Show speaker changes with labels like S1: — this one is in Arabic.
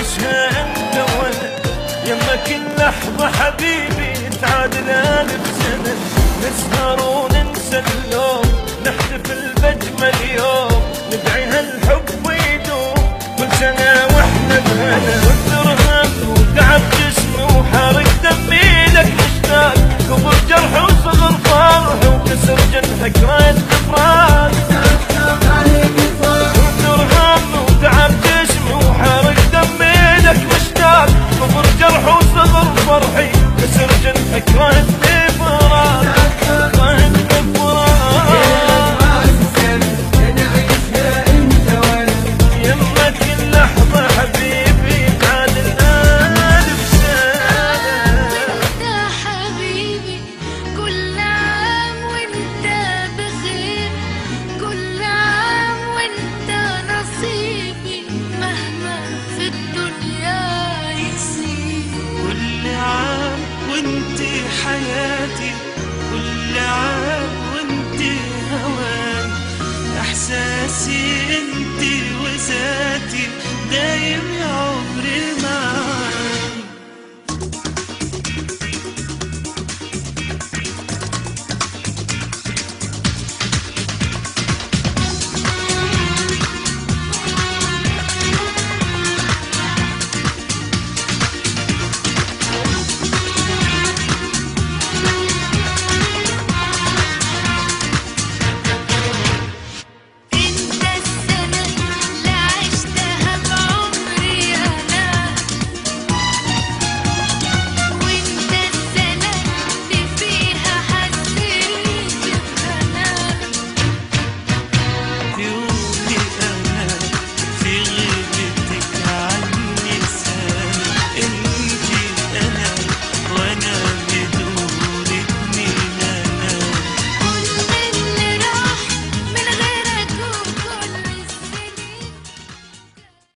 S1: نعيشها انت وانا، يما كل لحظة حبيبي تعادل 1000 سنة. نسهر وننسى اللوم، نحتفل بأجمل يوم، ندعي هالحب يدوم كل سنة واحنا بهنا. وترهم وتعب جسمي وحرق دمي لك مشتاق، كبر جرح وصغر فرح وكسر جنحك راية افراق. وترهم وتعب جسمي وحرق دمي لك مشتاق، كبر جرح وصغر فرحي كسر جنحك راية افراق.
S2: وانتي حياتي، كل عام وانتي هواني، احساسي انتي وذاتي دايما